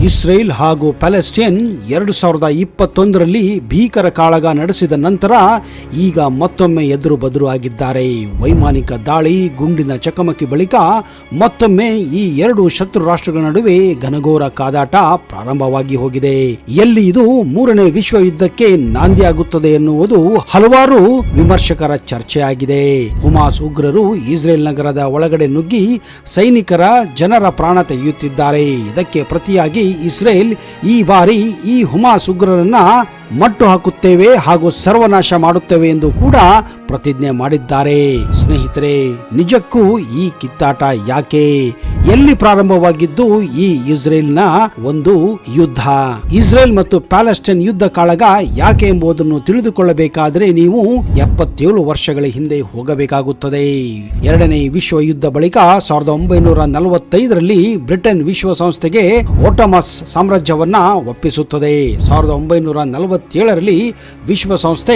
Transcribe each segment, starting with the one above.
Israel ಹಾಗೂ Palestine 2021ರಲ್ಲಿ ಭೀಕರ ಕಾಳಗ ನಡೆಸಿದ ನಂತರ ಈಗ ಮತ್ತೊಮ್ಮೆ ಎದುರು ಬದುರು ಆಗಿದ್ದಾರೆ. ವೈಮಾನಿಕ ದಾಳಿ, ಗುಂಡಿನ ಚಕಮಕಿ ಬಳಿಕ ಮತ್ತೊಮ್ಮೆ ಈ ಎರಡು ಶತ್ರು ರಾಷ್ಟ್ರಗಳ ನಡುವೆ ಘನಘೋರ ಕಾದಾಟ ಪ್ರಾರಂಭವಾಗಿ ಹೋಗಿದೆ. ಎಲ್ಲಿ ಇದು ಮೂರನೇ ವಿಶ್ವ ಯುದ್ಧಕ್ಕೆ ನಾಂದಿಯಾಗುತ್ತದೆ ಎನ್ನುವುದು ಹಲವಾರು ವಿಮರ್ಶಕರ ಚರ್ಚೆಯಾಗಿದೆ. ಹುಮಾಸ್ ಉಗ್ರರು ಇಸ್ರೇಲ್ ನಗರದ ಒಳಗಡೆ ನುಗ್ಗಿ ಸೈನಿಕರ ಜನರ ಪ್ರಾಣ ತೆಗೆಯುತ್ತಿದ್ದಾರೆ. ಇದಕ್ಕೆ ಪ್ರತಿಯಾಗಿ ಇಸ್ರೇಲ್ ಈ ಬಾರಿ ಈ ಹುಮಾಸ್ ಉಗ್ರರನ್ನ ಮಟ್ಟು ಹಾಕುತ್ತೇವೆ ಹಾಗೂ ಸರ್ವನಾಶ ಮಾಡುತ್ತೇವೆ ಎಂದು ಕೂಡ ಪ್ರತಿಜ್ಞೆ ಮಾಡಿದ್ದಾರೆ. ಸ್ನೇಹಿತರೆ, ನಿಜಕ್ಕೂ ಈ ಕಿತ್ತಾಟ ಯಾಕೆ, ಎಲ್ಲಿ ಪ್ರಾರಂಭವಾಗಿದ್ದು ಈ ಇಸ್ರೇಲ್ನ ಒಂದು ಯುದ್ಧ? ಇಸ್ರೇಲ್ ಮತ್ತು ಪ್ಯಾಲೆಸ್ಟೈನ್ ಯುದ್ಧ ಕಾಳಗ ಯಾಕೆ ಎಂಬುದನ್ನು ತಿಳಿದುಕೊಳ್ಳಬೇಕಾದರೆ ನೀವು 77 ವರ್ಷಗಳ ಹಿಂದೆ ಹೋಗಬೇಕಾಗುತ್ತದೆ. ಎರಡನೇ ವಿಶ್ವ ಯುದ್ಧ ಬಳಿಕ 1945ರಲ್ಲಿ ಬ್ರಿಟನ್ ವಿಶ್ವಸಂಸ್ಥೆಗೆ ಒಟ್ಟೋಮನ್ ಸಾಮ್ರಾಜ್ಯವನ್ನ ಒಪ್ಪಿಸುತ್ತದೆ. 1947ರಲ್ಲಿ ವಿಶ್ವಸಂಸ್ಥೆ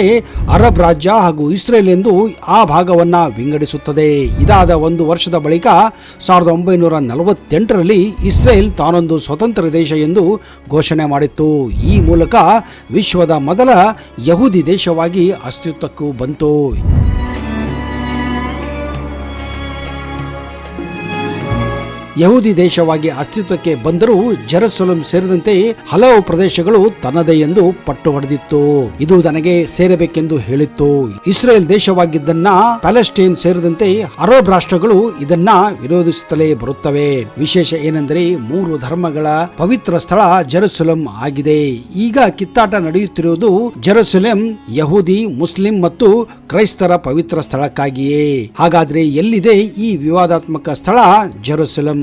ಅರಬ್ ರಾಜ್ಯ ಹಾಗೂ ಇಸ್ರೇಲ್ ಎಂದು ಆ ಭಾಗವನ್ನ ವಿಂಗಡಿಸುತ್ತದೆ. ಇದಾದ ಒಂದು ವರ್ಷದ ಬಳಿಕ 1948ರಲ್ಲಿ ಇಸ್ರೇಲ್ ತಾನೊಂದು ಸ್ವತಂತ್ರ ದೇಶ ಎಂದು ಘೋಷಣೆ ಮಾಡಿತ್ತು. ಈ ಮೂಲಕ ವಿಶ್ವದ ಮೊದಲ ಯಹೂದಿ ದೇಶವಾಗಿ ಅಸ್ತಿತ್ವಕ್ಕೂ ಬಂತು. ಯಹೂದಿ ದೇಶವಾಗಿ ಅಸ್ತಿತ್ವಕ್ಕೆ ಬಂದರೂ ಜೆರುಸಲೆಂ ಸೇರಿದಂತೆ ಹಲವು ಪ್ರದೇಶಗಳು ತನ್ನದೇ ಎಂದು ಪಟ್ಟು ಹೊಡೆದಿತ್ತು. ಇದು ತನಗೆ ಸೇರಬೇಕೆಂದು ಹೇಳಿತ್ತು. ಇಸ್ರೇಲ್ ದೇಶವಾಗಿದ್ದನ್ನ ಪ್ಯಾಲೆಸ್ಟೈನ್ ಸೇರಿದಂತೆ ಅರಬ್ ರಾಷ್ಟ್ರಗಳು ಇದನ್ನ ವಿರೋಧಿಸುತ್ತಲೇ ಬರುತ್ತವೆ. ವಿಶೇಷ ಏನೆಂದರೆ 3 ಧರ್ಮಗಳ ಪವಿತ್ರ ಸ್ಥಳ ಜೆರುಸಲೆಂ ಆಗಿದೆ. ಈಗ ಕಿತ್ತಾಟ ನಡೆಯುತ್ತಿರುವುದು ಜೆರುಸಲೆಂ ಯಹೂದಿ, ಮುಸ್ಲಿಂ ಮತ್ತು ಕ್ರೈಸ್ತರ ಪವಿತ್ರ ಸ್ಥಳಕ್ಕಾಗಿಯೇ. ಹಾಗಾದ್ರೆ ಎಲ್ಲಿದೆ ಈ ವಿವಾದಾತ್ಮಕ ಸ್ಥಳ ಜೆರುಸಲೆಂ?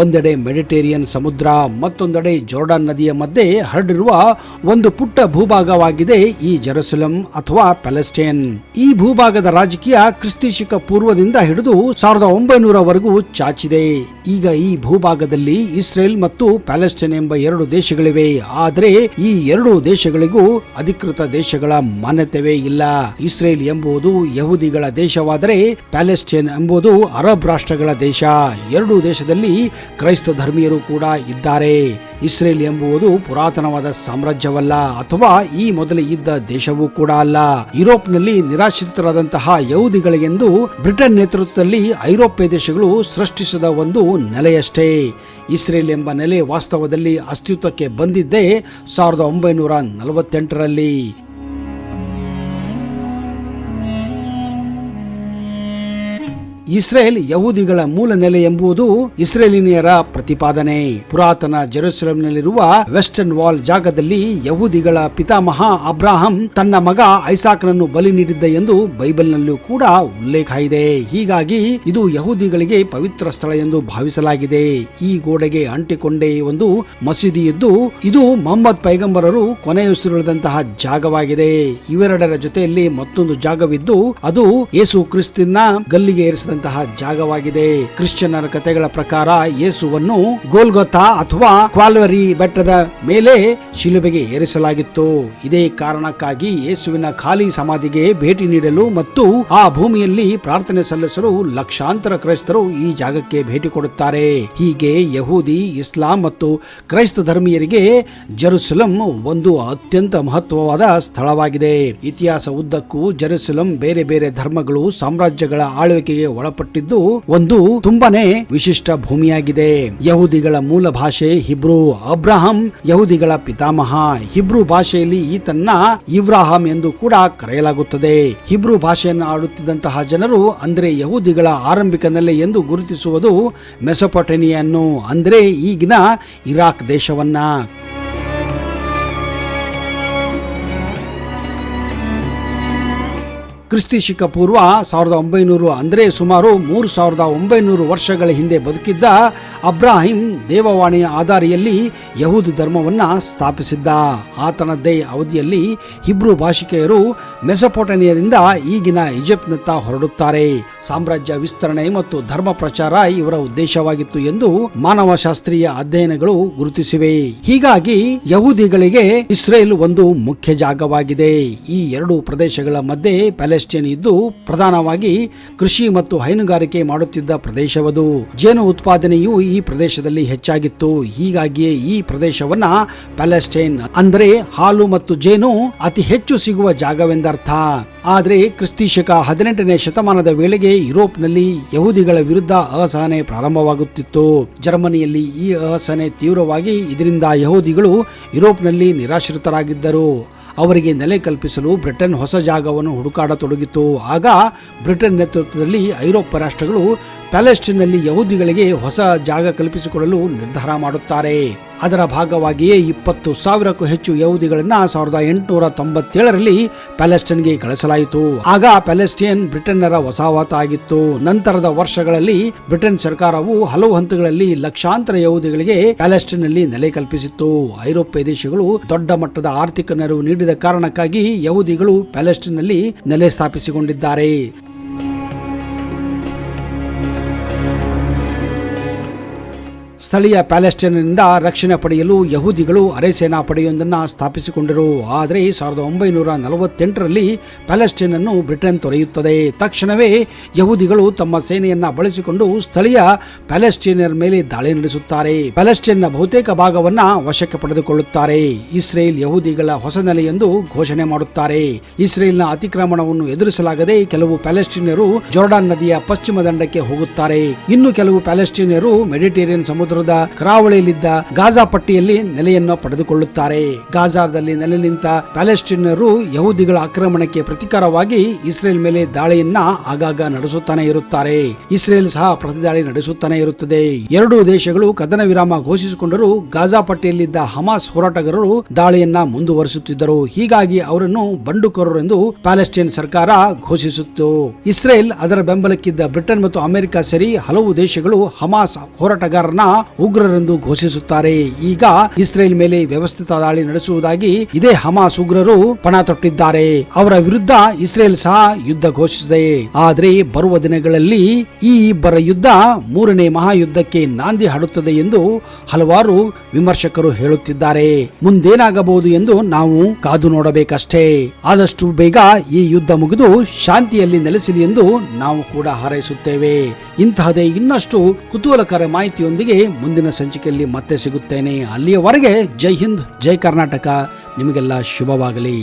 ಒಂದೆಡೆ ಮೆಡಿಟೇರಿಯನ್ ಸಮುದ್ರ, ಮತ್ತೊಂದೆಡೆ ಜೋರ್ಡಾನ್ ನದಿಯ ಮಧ್ಯೆ ಹರಡಿರುವ ಒಂದು ಪುಟ್ಟ ಭೂಭಾಗವಾಗಿದೆ ಈ ಜೆರುಸಲೆಂ ಅಥವಾ ಪ್ಯಾಲೆಸ್ಟೈನ್. ಈ ಭೂಭಾಗದ ರಾಜಕೀಯ ಕ್ರಿಸ್ತ ಪೂರ್ವದಿಂದ ಹಿಡಿದು 1900ವರೆಗೂ ಚಾಚಿದೆ. ಈಗ ಈ ಭೂಭಾಗದಲ್ಲಿ ಇಸ್ರೇಲ್ ಮತ್ತು ಪ್ಯಾಲೆಸ್ಟೈನ್ ಎಂಬ 2 ದೇಶಗಳಿವೆ. ಆದರೆ ಈ 2 ದೇಶಗಳಿಗೂ ಅಧಿಕೃತ ದೇಶಗಳ ಮಾನ್ಯತೆವೇ ಇಲ್ಲ. ಇಸ್ರೇಲ್ ಎಂಬುದು ಯಹೂದಿಗಳ ದೇಶವಾದರೆ ಪ್ಯಾಲೆಸ್ಟೈನ್ ಎಂಬುದು ಅರಬ್ ರಾಷ್ಟ್ರಗಳ ದೇಶ. 2 ದೇಶದಲ್ಲಿ ಕ್ರೈಸ್ತ ಧರ್ಮೀಯರು ಕೂಡ ಇದ್ದಾರೆ. ಇಸ್ರೇಲ್ ಎಂಬುದು ಪುರಾತನವಾದ ಸಾಮ್ರಾಜ್ಯವಲ್ಲ ಅಥವಾ ಈ ಮೊದಲೇ ಇದ್ದ ದೇಶವೂ ಕೂಡ ಅಲ್ಲ. ಯುರೋಪ್ನಲ್ಲಿ ನಿರಾಶ್ರಿತರಾದಂತಹ ಯಹೂದಿಗಳಿಗೆಂದು ಬ್ರಿಟನ್ ನೇತೃತ್ವದಲ್ಲಿ ಐರೋಪ್ಯ ದೇಶಗಳು ಸೃಷ್ಟಿಸಿದ ಒಂದು ನೆಲೆಯಷ್ಟೇ. ಇಸ್ರೇಲ್ ಎಂಬ ನೆಲೆ ವಾಸ್ತವದಲ್ಲಿ ಅಸ್ತಿತ್ವಕ್ಕೆ ಬಂದಿದ್ದೇ 1948ರಲ್ಲಿ. ಇಸ್ರೇಲ್ ಯಹೂದಿಗಳ ಮೂಲ ನೆಲೆ ಎಂಬುದು ಇಸ್ರೇಲಿನಿಯರ ಪ್ರತಿಪಾದನೆ. ಪುರಾತನ ಜೆರುಸಲೆಂನಲ್ಲಿರುವ ವೆಸ್ಟರ್ನ್ ವಾಲ್ ಜಾಗದಲ್ಲಿ ಯಹೂದಿಗಳ ಪಿತಾಮಹ ಅಬ್ರಾಹಂ ತನ್ನ ಮಗ ಐಸಾಕನನ್ನು ಬಲಿ ನೀಡಿದ್ದ ಎಂದು ಬೈಬಲ್ನಲ್ಲೂ ಕೂಡ ಉಲ್ಲೇಖ ಇದೆ. ಹೀಗಾಗಿ ಇದು ಯಹೂದಿಗಳಿಗೆ ಪವಿತ್ರ ಸ್ಥಳ ಎಂದು ಭಾವಿಸಲಾಗಿದೆ. ಈ ಗೋಡೆಗೆ ಅಂಟಿಕೊಂಡೇ ಒಂದು ಮಸೀದಿ ಇದ್ದು ಇದು ಮೊಹಮ್ಮದ್ ಪೈಗಂಬರರು ಕೊನೆಯುಸಿರುಳಿದಂತಹ ಜಾಗವಾಗಿದೆ. ಇವೆರಡರ ಜೊತೆಯಲ್ಲಿ ಮತ್ತೊಂದು ಜಾಗವಿದ್ದು ಅದು ಯೇಸು ಕ್ರಿಸ್ತನ ಗಲ್ಲಿಗೆ ಏರಿಸಿದ ಜಾಗವಾಗಿದೆ. ಕ್ರಿಶ್ಚಿಯನ್ನರ ಕಥೆಗಳ ಪ್ರಕಾರ ಯೇಸುವನ್ನು ಗೋಲ್ಗೊಥಾ ಅಥವಾ ಕ್ವಾಲ್ವರಿ ಬೆಟ್ಟದ ಮೇಲೆ ಶಿಲುಬೆಗೆ ಏರಿಸಲಾಗಿತ್ತು. ಇದೇ ಕಾರಣಕ್ಕಾಗಿ ಯೇಸುವಿನ ಖಾಲಿ ಸಮಾಧಿಗೆ ಭೇಟಿ ನೀಡಲು ಮತ್ತು ಆ ಭೂಮಿಯಲ್ಲಿ ಪ್ರಾರ್ಥನೆ ಸಲ್ಲಿಸಲು ಲಕ್ಷಾಂತರ ಕ್ರೈಸ್ತರು ಈ ಜಾಗಕ್ಕೆ ಭೇಟಿ ಕೊಡುತ್ತಾರೆ. ಹೀಗೆ ಯಹೂದಿ, ಇಸ್ಲಾಂ ಮತ್ತು ಕ್ರೈಸ್ತ ಧರ್ಮೀಯರಿಗೆ ಜೆರುಸಲೆಂ ಒಂದು ಅತ್ಯಂತ ಮಹತ್ವವಾದ ಸ್ಥಳವಾಗಿದೆ. ಇತಿಹಾಸ ಉದ್ದಕ್ಕೂ ಜೆರುಸಲೆಂ ಬೇರೆ ಬೇರೆ ಧರ್ಮಗಳು, ಸಾಮ್ರಾಜ್ಯಗಳ ಆಳ್ವಿಕೆಗೆ ಒಳಪಟ್ಟಿದ್ದು ಒಂದು ತುಂಬಾನೇ ವಿಶಿಷ್ಟ ಭೂಮಿಯಾಗಿದೆ. ಯಹೂದಿಗಳ ಮೂಲ ಭಾಷೆ ಹಿಬ್ರೂ. ಅಬ್ರಹಾಂ ಯಹೂದಿಗಳ ಪಿತಾಮಹ. ಹಿಬ್ರೂ ಭಾಷೆಯಲ್ಲಿ ಈತನ್ನ ಇಬ್ರಾಹಾಂ ಎಂದು ಕೂಡ ಕರೆಯಲಾಗುತ್ತದೆ. ಹಿಬ್ರೂ ಭಾಷೆಯನ್ನು ಆಡುತ್ತಿದ್ದಂತಹ ಜನರು ಅಂದ್ರೆ ಯಹೂದಿಗಳ ಆರಂಭಿಕ ನೆಲೆ ಎಂದು ಗುರುತಿಸುವುದು ಮೆಸೊಪೊಟೇಮಿಯನ್ನು ಅಂದ್ರೆ ಈಗಿನ ಇರಾಕ್ ದೇಶವನ್ನ. ಕ್ರಿಸ್ತ ಪೂರ್ವ 1900 ಅಂದರೆ ಸುಮಾರು 3900 ವರ್ಷಗಳ ಹಿಂದೆ ಬದುಕಿದ್ದ ಅಬ್ರಾಹಿಂ ದೇವವಾಣಿಯ ಆಧಾರಿಯಲ್ಲಿ ಯಹೂದಿ ಧರ್ಮವನ್ನ ಸ್ಥಾಪಿಸಿದ್ದ. ಆತನದ್ದೇ ಅವಧಿಯಲ್ಲಿ ಹಿಬ್ರೂ ಭಾಷಿಕೆಯರು ಮೆಸೊಪೊಟೇಮಿಯಾದಿಂದ ಈಗಿನ ಈಜಿಪ್ಟ್ನತ್ತ ಹೊರಡುತ್ತಾರೆ. ಸಾಮ್ರಾಜ್ಯ ವಿಸ್ತರಣೆ ಮತ್ತು ಧರ್ಮ ಪ್ರಚಾರ ಇವರ ಉದ್ದೇಶವಾಗಿತ್ತು ಎಂದು ಮಾನವಶಾಸ್ತ್ರೀಯ ಅಧ್ಯಯನಗಳು ಗುರುತಿಸಿವೆ. ಹೀಗಾಗಿ ಯಹೂದಿಗಳಿಗೆ ಇಸ್ರೇಲ್ ಒಂದು ಮುಖ್ಯ ಜಾಗವಾಗಿದೆ. ಈ 2 ಪ್ರದೇಶಗಳ ಮಧ್ಯೆ ಪ್ಯಾಲೆಸ್ಟೈನ್ ಪ್ಯಾಲೆಸ್ಟೈನ್ ಇದ್ದು ಪ್ರಧಾನವಾಗಿ ಕೃಷಿ ಮತ್ತು ಹೈನುಗಾರಿಕೆ ಮಾಡುತ್ತಿದ್ದ ಪ್ರದೇಶವದು. ಜೇನು ಉತ್ಪಾದನೆಯು ಈ ಪ್ರದೇಶದಲ್ಲಿ ಹೆಚ್ಚಾಗಿತ್ತು. ಹೀಗಾಗಿಯೇ ಈ ಪ್ರದೇಶವನ್ನ ಪ್ಯಾಲೆಸ್ಟೈನ್ ಅಂದರೆ ಹಾಲು ಮತ್ತು ಜೇನು ಅತಿ ಹೆಚ್ಚು ಸಿಗುವ ಜಾಗವೆಂದರ್ಥ. ಆದರೆ ಕ್ರಿಸ್ತಿಶಕ 18ನೇ ಶತಮಾನದ ವೇಳೆಗೆ ಯುರೋಪ್ನಲ್ಲಿ ಯಹೂದಿಗಳ ವಿರುದ್ಧ ಅಸಹನೆ ಪ್ರಾರಂಭವಾಗುತ್ತಿತ್ತು. ಜರ್ಮನಿಯಲ್ಲಿ ಈ ಅಸಹನೆ ತೀವ್ರವಾಗಿ ಇದರಿಂದ ಯಹೂದಿಗಳು ಯುರೋಪ್ನಲ್ಲಿ ನಿರಾಶ್ರಿತರಾಗಿದ್ದರು. ಅವರಿಗೆ ನೆಲೆ ಕಲ್ಪಿಸಲು ಬ್ರಿಟನ್ ಹೊಸ ಜಾಗವನ್ನು ಹುಡುಕಾಡತೊಡಗಿತು. ಆಗ ಬ್ರಿಟನ್ ನೇತೃತ್ವದಲ್ಲಿ ಐರೋಪ್ಯ ರಾಷ್ಟ್ರಗಳು ಪ್ಯಾಲೆಸ್ಟೈನ್ನಲ್ಲಿ ಯಹೂದಿಗಳಿಗೆ ಹೊಸ ಜಾಗ ಕಲ್ಪಿಸಿಕೊಡಲು ನಿರ್ಧಾರ ಮಾಡುತ್ತಾರೆ. ಅದರ ಭಾಗವಾಗಿಯೇ 20,000ಕ್ಕೂ ಹೆಚ್ಚು ಯಹೂದಿಗಳನ್ನ 1897ರಲ್ಲಿ ಪ್ಯಾಲೆಸ್ಟೈನ್ಗೆ ಕಳಿಸಲಾಯಿತು. ಆಗ ಪ್ಯಾಲೆಸ್ಟೈನ್ ಬ್ರಿಟನ್ನರ ವಸಾಹತಾಗಿತ್ತು. ನಂತರದ ವರ್ಷಗಳಲ್ಲಿ ಬ್ರಿಟನ್ ಸರ್ಕಾರವು ಹಲವು ಹಂತಗಳಲ್ಲಿ ಲಕ್ಷಾಂತರ ಯಹೂದಿಗಳಿಗೆ ಪ್ಯಾಲೆಸ್ಟೈನ್ನಲ್ಲಿ ನೆಲೆ ಕಲ್ಪಿಸಿತ್ತು. ಐರೋಪ್ಯ ದೇಶಗಳು ದೊಡ್ಡ ಮಟ್ಟದ ಆರ್ಥಿಕ ನೆರವು ನೀಡಿದ ಕಾರಣಕ್ಕಾಗಿ ಯಹೂದಿಗಳು ಪ್ಯಾಲೆಸ್ಟೈನ್ನಲ್ಲಿ ನೆಲೆ ಸ್ಥಾಪಿಸಿಕೊಂಡಿದ್ದಾರೆ. ಸ್ಥಳೀಯ ಪ್ಯಾಲೆಸ್ಟೈನ್ನಿಂದ ರಕ್ಷಣೆ ಪಡೆಯಲು ಯಹೂದಿಗಳು ಅರೆ ಸೇನಾ ಪಡೆಯೊಂದನ್ನು ಸ್ಥಾಪಿಸಿಕೊಂಡರು. ಆದರೆ 1948ರಲ್ಲಿ ಪ್ಯಾಲೆಸ್ಟೈನ್ ಅನ್ನು ಬ್ರಿಟನ್ ತೊರೆಯುತ್ತದೆ. ತಕ್ಷಣವೇ ಯಹೂದಿಗಳು ತಮ್ಮ ಸೇನೆಯನ್ನ ಬಳಸಿಕೊಂಡು ಸ್ಥಳೀಯ ಪ್ಯಾಲೆಸ್ಟೈನಿಯರ್ ಮೇಲೆ ದಾಳಿ ನಡೆಸುತ್ತಾರೆ. ಪ್ಯಾಲೆಸ್ಟೈನ್ನ ಬಹುತೇಕ ಭಾಗವನ್ನ ವಶಕ್ಕೆ ಪಡೆದುಕೊಳ್ಳುತ್ತಾರೆ. ಇಸ್ರೇಲ್ ಯಹೂದಿಗಳ ಹೊಸ ನೆಲೆಯೆಂದು ಘೋಷಣೆ ಮಾಡುತ್ತಾರೆ. ಇಸ್ರೇಲ್ನ ಅತಿಕ್ರಮಣವನ್ನು ಎದುರಿಸಲಾಗದೆ ಕೆಲವು ಪ್ಯಾಲೆಸ್ಟೈನಿಯರು ಜೋರ್ಡಾನ್ ನದಿಯ ಪಶ್ಚಿಮ ದಂಡಕ್ಕೆ ಹೋಗುತ್ತಾರೆ. ಇನ್ನು ಕೆಲವು ಪ್ಯಾಲೆಸ್ಟೈನಿಯರು ಮೆಡಿಟೇರಿಯನ್ ಸಮುದ್ರದ ಕರಾವಳಿಯಲ್ಲಿದ್ದ ಗಾಜಾ ಪಟ್ಟಿಯಲ್ಲಿ ನೆಲೆಯನ್ನು ಪಡೆದುಕೊಳ್ಳುತ್ತಾರೆ. ಗಾಜಾದಲ್ಲಿ ನೆಲೆ ನಿಂತ ಪ್ಯಾಲೆಸ್ಟೈನಿಯರು ಯಹೂದಿಗಳ ಆಕ್ರಮಣಕ್ಕೆ ಪ್ರತಿಕಾರವಾಗಿ ಇಸ್ರೇಲ್ ಮೇಲೆ ದಾಳಿಯನ್ನ ಆಗಾಗ ನಡೆಸುತ್ತಾನೆ ಇರುತ್ತಾರೆ. ಇಸ್ರೇಲ್ ಸಹ ಪ್ರತಿದಾಳಿ ನಡೆಸುತ್ತಾನೆ ಇರುತ್ತದೆ. ಎರಡೂ ದೇಶಗಳು ಕದನ ವಿರಾಮ ಘೋಷಿಸಿಕೊಂಡರೂ ಗಾಜಾ ಪಟ್ಟಿಯಲ್ಲಿದ್ದ ಹಮಾಸ್ ಹೋರಾಟಗಾರರು ದಾಳಿಯನ್ನ ಮುಂದುವರಿಸುತ್ತಿದ್ದರು. ಹೀಗಾಗಿ ಅವರನ್ನು ಬಂಡುಕೋರರು ಎಂದು ಪ್ಯಾಲೆಸ್ಟೈನ್ ಸರ್ಕಾರ ಘೋಷಿಸಿತ್ತು. ಇಸ್ರೇಲ್ ಅದರ ಬೆಂಬಲಕ್ಕಿದ್ದ ಬ್ರಿಟನ್ ಮತ್ತು ಅಮೆರಿಕ ಸೇರಿ ಹಲವು ದೇಶಗಳು ಹಮಾಸ್ ಹೋರಾಟಗಾರನ ಉಗ್ರರೆಂದು ಘೋಷಿಸುತ್ತಾರೆ. ಈಗ ಇಸ್ರೇಲ್ ಮೇಲೆ ವ್ಯವಸ್ಥಿತ ದಾಳಿ ನಡೆಸುವುದಾಗಿ ಇದೇ ಹಮಾಸ್ ಉಗ್ರರು ಪಣ ತೊಟ್ಟಿದ್ದಾರೆ. ಅವರ ವಿರುದ್ಧ ಇಸ್ರೇಲ್ ಸಹ ಯುದ್ಧ ಘೋಷಿಸಿದೆ. ಆದರೆ ಬರುವ ದಿನಗಳಲ್ಲಿ ಈ ಇಬ್ಬರ ಯುದ್ಧ 3ನೇ ಮಹಾಯುದ್ಧಕ್ಕೆ ನಾಂದಿ ಹಾಡುತ್ತದೆ ಎಂದು ಹಲವಾರು ವಿಮರ್ಶಕರು ಹೇಳುತ್ತಿದ್ದಾರೆ. ಮುಂದೇನಾಗಬಹುದು ಎಂದು ನಾವು ಕಾದು ನೋಡಬೇಕಷ್ಟೇ. ಆದಷ್ಟು ಬೇಗ ಈ ಯುದ್ಧ ಮುಗಿದು ಶಾಂತಿಯಲ್ಲಿ ನೆಲೆಸಲಿ ಎಂದು ನಾವು ಕೂಡ ಹಾರೈಸುತ್ತೇವೆ. ಇಂತಹದೇ ಇನ್ನಷ್ಟು ಕುತೂಹಲಕರ ಮಾಹಿತಿಯೊಂದಿಗೆ ಮುಂದಿನ ಸಂಚಿಕೆಯಲ್ಲಿ ಮತ್ತೆ ಸಿಗುತ್ತೇನೆ. ಅಲ್ಲಿಯವರೆಗೆ ಜೈ ಹಿಂದ್, ಜೈ ಕರ್ನಾಟಕ. ನಿಮಗೆಲ್ಲ ಶುಭವಾಗಲಿ.